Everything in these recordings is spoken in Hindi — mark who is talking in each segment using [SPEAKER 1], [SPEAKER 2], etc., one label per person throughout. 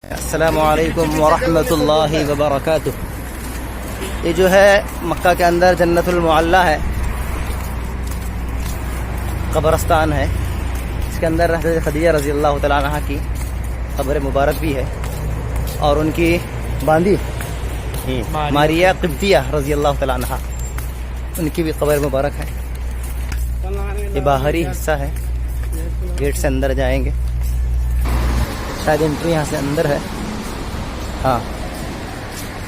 [SPEAKER 1] अस्सलामु अलैकुम वरहमतुल्लाहि वबरकातुह। ये जो है मक्का के अंदर जन्नतुल मुअल्ला है, कब्रस्तान है। इसके अंदर हज़रत खदीजा रज़ी अल्लाह तआला अन्हा की कब्र मुबारक भी है और उनकी बांदी मारिया क़िब्तिया रज़ी अल्लाह तआला अन्हा, उनकी भी कब्र मुबारक है। ये बाहरी हिस्सा है, गेट से अंदर जाएंगे, शायद एंट्री यहाँ से अंदर है। हाँ,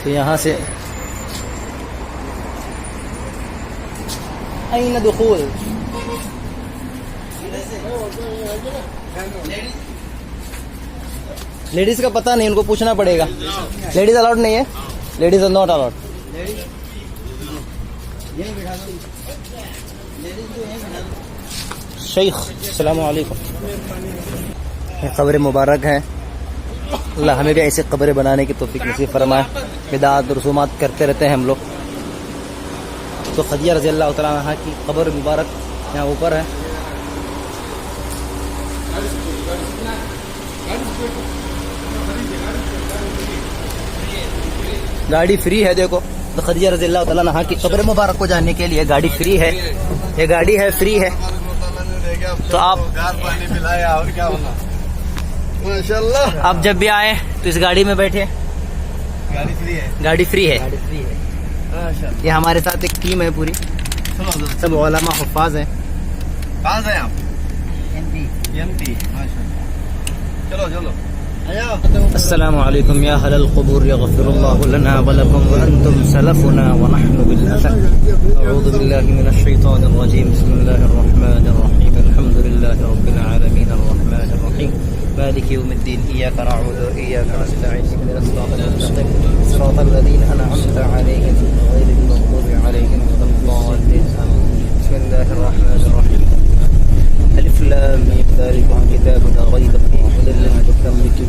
[SPEAKER 1] तो यहाँ से ऐन दुखूल, लेडीज का पता नहीं, उनको पूछना पड़ेगा। लेडीज अलाउड नहीं है, लेडीज आर नॉट अलाउड। शेख अस्सलामु अलैकुम। कब्र मुबारक है, अल्लाह हमें भी ऐसे कब्रें बनाने की तौफीक नसीब फरमाए। बिदात रसूमात करते रहते हैं हम लोग। तो खदीजा रज़ी अल्लाह तआला अन्हा की कब्र मुबारक यहाँ ऊपर है। गाड़ी फ्री है, देखो। तो खदीजा रज़ी अल्लाह तआला अन्हा की कब्र मुबारक को जाने के लिए गाड़ी फ्री है। ये गाड़ी है, फ्री है। तो आप
[SPEAKER 2] पानी पिलाया और क्या होना। माशाल्लाह,
[SPEAKER 1] आप जब भी आए तो इस गाड़ी में बैठे।
[SPEAKER 2] गाड़ी फ्री है,
[SPEAKER 1] गाड़ी फ्री है।
[SPEAKER 2] माशाल्लाह।
[SPEAKER 1] ये हमारे साथ एक टीम है पूरी, सब उलमा हुफ़ाज़ हैं।
[SPEAKER 2] कहाँ से हैं आप? एमपी। माशाल्लाह, चलो चलो।
[SPEAKER 1] अस्सलामु अलैकुम या अहलल क़ुबूर यग़फ़िरुल्लाहु लना व लकुम व अंतुम सलफ़ुना व नहनु बिल असर। अऊज़ु बिल्लाहि मिनश शैतानिर रजीम। बिस्मिल्लाहिर रहमानिर रहीम। अल्हम्दुलिल्लाहि रब्बिल आलमीन अर्रहमानिर रहीम मालिकि यौमिद्दीन। इय्याका नअबुदु व इय्याका नस्तईन। इहदिनास सिरातल मुस्तक़ीम सिरातल लज़ीना अनअमता अलैहिम गहायरिल मग़दूबि अलैहिम वलद्दाल्लीन। बिस्मिल्लाहिर रहमानिर रहीम। अलिफ लाम मीम ज़ालिक किताबुन ला रैब फीहि हुदल लिल-मुत्तक़ीन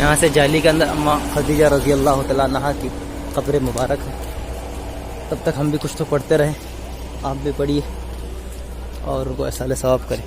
[SPEAKER 1] यहाँ से जाली के अंदर अम्मा खदीजा रज़ी अल्लाह तआला अन्हा की कब्र मुबारक है। तब तक हम भी कुछ तो पढ़ते रहें, आप भी पढ़िए और उनको एहसाले सवाब करें।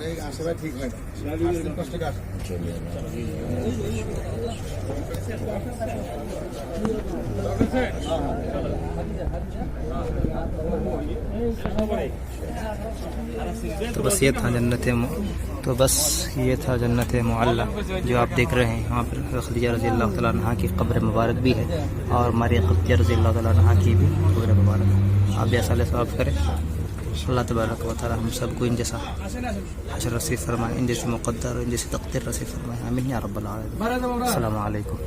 [SPEAKER 2] नहीं आशा ठीक है कष्ट का
[SPEAKER 1] तो बस ये था जन्नत मुअल्ला जो आप देख रहे हैं। यहाँ पर खदीजा रज़ी अल्लाह तआला अन्हा की कब्र मुबारक भी है और मारिया क़िब्तिया रज़ी अल्लाह तआला अन्हा की भी कब्र मुबारक है। आप भी ऐसा सवाब करें। अल्लाह तबारक व तआला हम सबको इन जैसा हश्र नसीब फरमाए, इन जैसे मुक़द्दर, इन जैसे तक़दीर नसीब फरमाए। आमीन या रब्बल आलमीन। अस्सलामु अलैकुम।